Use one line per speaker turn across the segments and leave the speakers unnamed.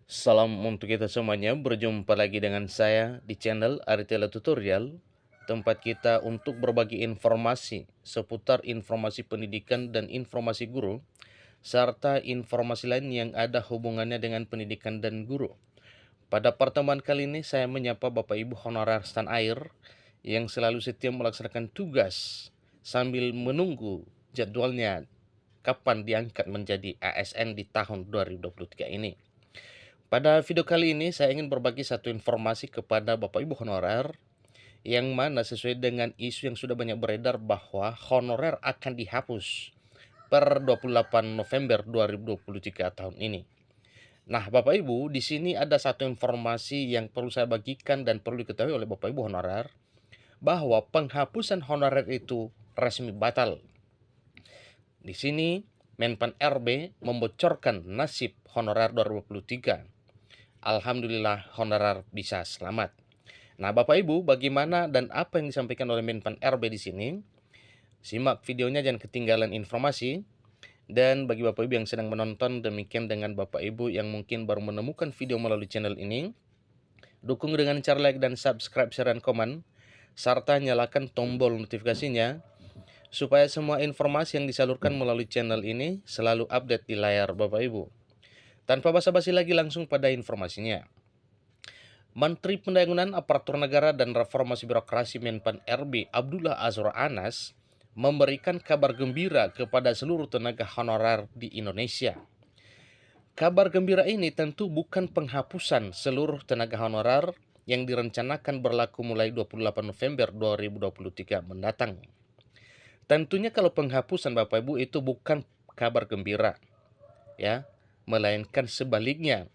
Salam untuk kita semuanya, berjumpa lagi dengan saya di channel Aritela Tutorial, tempat kita untuk berbagi informasi seputar informasi pendidikan dan informasi guru, serta informasi lain yang ada hubungannya dengan pendidikan dan guru. Pada pertemuan kali ini saya menyapa Bapak Ibu honorer stan air yang selalu setia melaksanakan tugas sambil menunggu jadwalnya kapan diangkat menjadi ASN di tahun 2023 ini. Pada video kali ini saya ingin berbagi satu informasi kepada Bapak Ibu honorer yang mana sesuai dengan isu yang sudah banyak beredar bahwa honorer akan dihapus per 28 November 2023 tahun ini. Nah, Bapak Ibu, di sini ada satu informasi yang perlu saya bagikan dan perlu diketahui oleh Bapak Ibu honorer bahwa penghapusan honorer itu resmi batal. Di sini Menpan RB membocorkan nasib honorer 2023. Alhamdulillah honorer bisa selamat. Nah, Bapak Ibu, bagaimana dan apa yang disampaikan oleh Menpan RB di sini? Simak videonya, jangan ketinggalan informasi. Dan bagi Bapak Ibu yang sedang menonton, demikian dengan Bapak Ibu yang mungkin baru menemukan video melalui channel ini, dukung dengan cara like dan subscribe, share, dan komen, serta nyalakan tombol notifikasinya supaya semua informasi yang disalurkan melalui channel ini selalu update di layar Bapak Ibu. Tanpa basa-basi lagi, langsung pada informasinya. Menteri Pembangunan Aparatur Negara dan Reformasi Birokrasi Menpan RB Abdullah Azwar Anas memberikan kabar gembira kepada seluruh tenaga honorer di Indonesia. Kabar gembira ini tentu bukan penghapusan seluruh tenaga honorer yang direncanakan berlaku mulai 28 November 2023 mendatang. Tentunya kalau penghapusan Bapak Ibu itu bukan kabar gembira, ya, melainkan sebaliknya.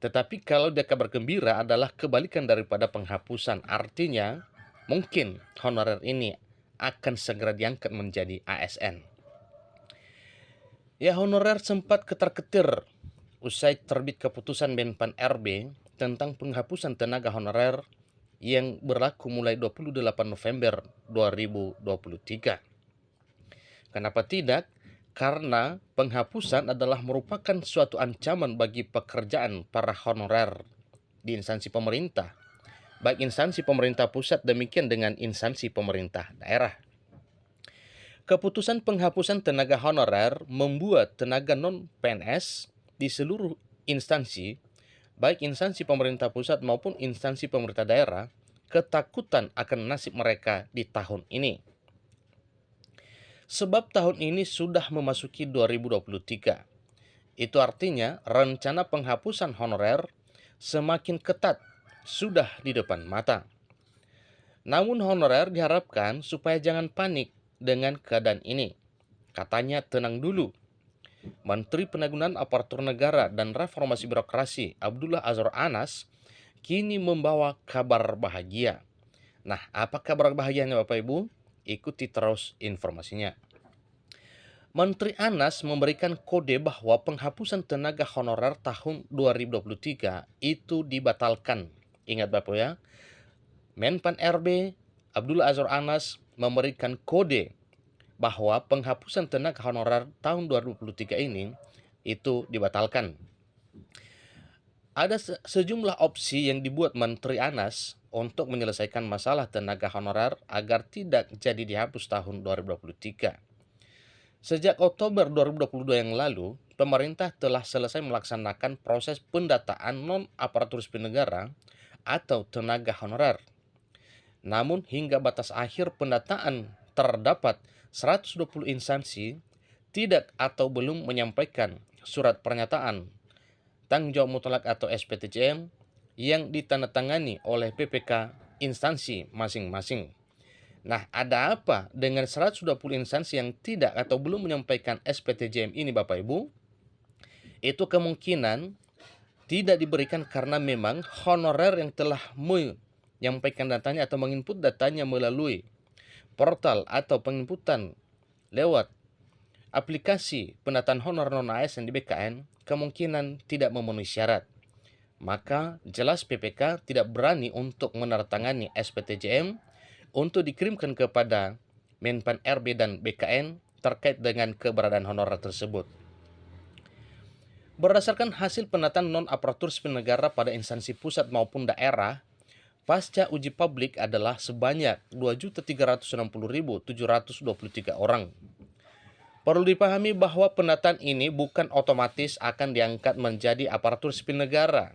Tetapi kalau dia kabar gembira adalah kebalikan daripada penghapusan. Artinya mungkin honorer ini akan segera diangkat menjadi ASN. Ya, honorer sempat ketar-ketir usai terbit keputusan Menpan RB tentang penghapusan tenaga honorer yang berlaku mulai 28 November 2023. Kenapa tidak? Karena penghapusan adalah merupakan suatu ancaman bagi pekerjaan para honorer di instansi pemerintah, baik instansi pemerintah pusat demikian dengan instansi pemerintah daerah. Keputusan penghapusan tenaga honorer membuat tenaga non-PNS di seluruh instansi, baik instansi pemerintah pusat maupun instansi pemerintah daerah, ketakutan akan nasib mereka di tahun ini. Sebab tahun ini sudah memasuki 2023. Itu artinya rencana penghapusan honorer semakin ketat, sudah di depan mata. Namun honorer diharapkan supaya jangan panik dengan keadaan ini. Katanya tenang dulu. Menteri Penanggulangan Aparatur Negara dan Reformasi Birokrasi Abdullah Azwar Anas kini membawa kabar bahagia. Nah, apa kabar bahagianya Bapak Ibu? Ikuti terus informasinya. Menteri Anas memberikan kode bahwa penghapusan tenaga honorer tahun 2023 itu dibatalkan. Ingat Bapak ya, Menpan RB Abdullah Azwar Anas memberikan kode bahwa penghapusan tenaga honorer tahun 2023 ini itu dibatalkan. Ada sejumlah opsi yang dibuat Menteri Anas untuk menyelesaikan masalah tenaga honorer agar tidak jadi dihapus tahun 2023. Sejak Oktober 2022 yang lalu, pemerintah telah selesai melaksanakan proses pendataan non-aparatur sipil negara atau tenaga honorer. Namun hingga batas akhir pendataan terdapat 120 instansi tidak atau belum menyampaikan surat pernyataan tanggung jawab mutlak atau SPTJM yang ditandatangani oleh PPK instansi masing-masing. Nah, ada apa dengan 120 instansi yang tidak atau belum menyampaikan SPTJM ini Bapak Ibu? Itu kemungkinan tidak diberikan karena memang honorer yang telah menyampaikan datanya atau menginput datanya melalui portal atau penginputan lewat aplikasi pendataan honor non-ASN di BKN kemungkinan tidak memenuhi syarat. Maka jelas PPK tidak berani untuk menandatangani SPTJM untuk dikirimkan kepada Menpan RB dan BKN terkait dengan keberadaan honorer tersebut. Berdasarkan hasil penataan non-aparatur sipil negara pada instansi pusat maupun daerah, pasca uji publik adalah sebanyak 2.360.723 orang. Perlu dipahami bahwa penataan ini bukan otomatis akan diangkat menjadi aparatur sipil negara.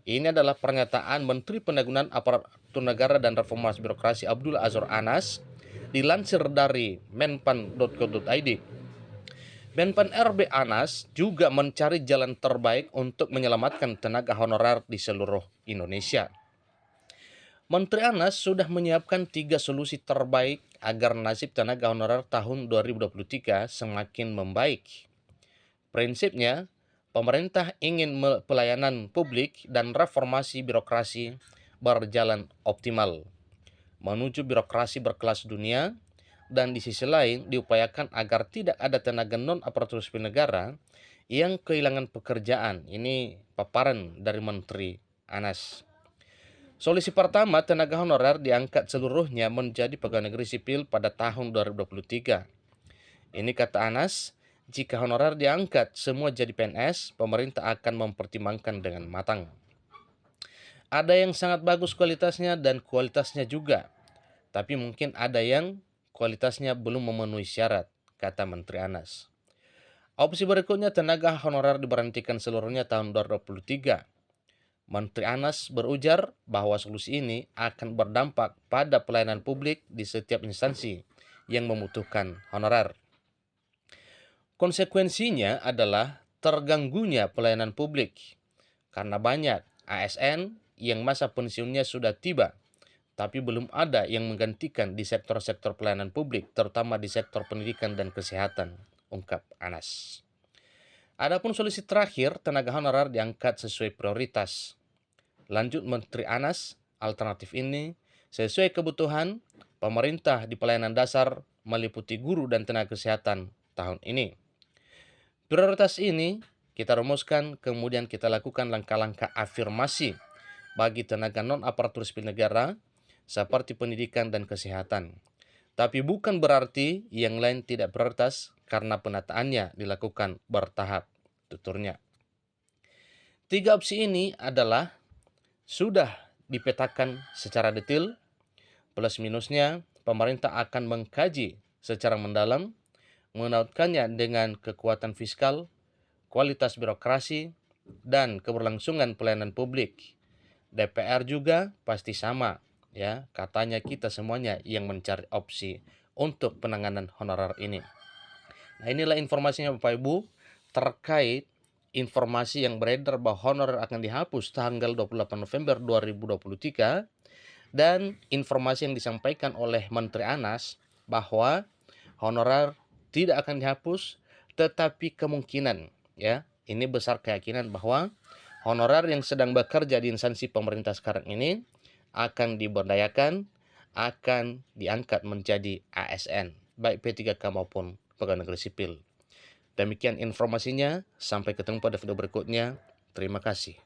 Ini adalah pernyataan Menteri Penanggulangan Aparatur Negara dan Reformasi Birokrasi Abdul Azwar Anas dilansir dari menpan.co.id. Menpan RB Anas juga mencari jalan terbaik untuk menyelamatkan tenaga honorer di seluruh Indonesia. Menteri Anas sudah menyiapkan 3 solusi terbaik agar nasib tenaga honorer tahun 2023 semakin membaik. Prinsipnya, pemerintah ingin pelayanan publik dan reformasi birokrasi berjalan optimal menuju birokrasi berkelas dunia, dan di sisi lain diupayakan agar tidak ada tenaga non-aparatur sipil negara yang kehilangan pekerjaan. Ini paparan dari Menteri Anas. Solusi pertama, tenaga honorer diangkat seluruhnya menjadi pegawai negeri sipil pada tahun 2023. Ini kata Anas, jika honorer diangkat semua jadi PNS, pemerintah akan mempertimbangkan dengan matang. Ada yang sangat bagus kualitasnya dan kualitasnya juga, tapi mungkin ada yang kualitasnya belum memenuhi syarat, kata Menteri Anas. Opsi berikutnya, tenaga honorer diberhentikan seluruhnya tahun 2023. Menteri Anas berujar bahwa solusi ini akan berdampak pada pelayanan publik di setiap instansi yang membutuhkan honorer. Konsekuensinya adalah terganggunya pelayanan publik karena banyak ASN yang masa pensiunnya sudah tiba, tapi belum ada yang menggantikan di sektor-sektor pelayanan publik, terutama di sektor pendidikan dan kesehatan, ungkap Anas. Adapun solusi terakhir, tenaga honorer diangkat sesuai prioritas. Lanjut Menteri Anas, alternatif ini sesuai kebutuhan pemerintah di pelayanan dasar meliputi guru dan tenaga kesehatan tahun ini. Prioritas ini kita rumuskan, kemudian kita lakukan langkah-langkah afirmasi bagi tenaga non-aparatur sipil negara seperti pendidikan dan kesehatan. Tapi bukan berarti yang lain tidak prioritas karena penataannya dilakukan bertahap, tuturnya. 3 opsi ini adalah sudah dipetakan secara detail, plus minusnya pemerintah akan mengkaji secara mendalam, mengaitkannya dengan kekuatan fiskal, kualitas birokrasi, dan keberlangsungan pelayanan publik. DPR juga pasti sama, ya, katanya kita semuanya yang mencari opsi untuk penanganan honorer ini. Nah, inilah informasinya Bapak Ibu terkait informasi yang beredar bahwa honorer akan dihapus tanggal 28 November 2023 dan informasi yang disampaikan oleh Menteri Anas bahwa honorer tidak akan dihapus, tetapi kemungkinan, ya, ini besar keyakinan bahwa honorer yang sedang bekerja di instansi pemerintah sekarang ini akan diberdayakan, akan diangkat menjadi ASN, baik P3K maupun pegawai negeri sipil. Demikian informasinya, sampai ketemu pada video berikutnya. Terima kasih.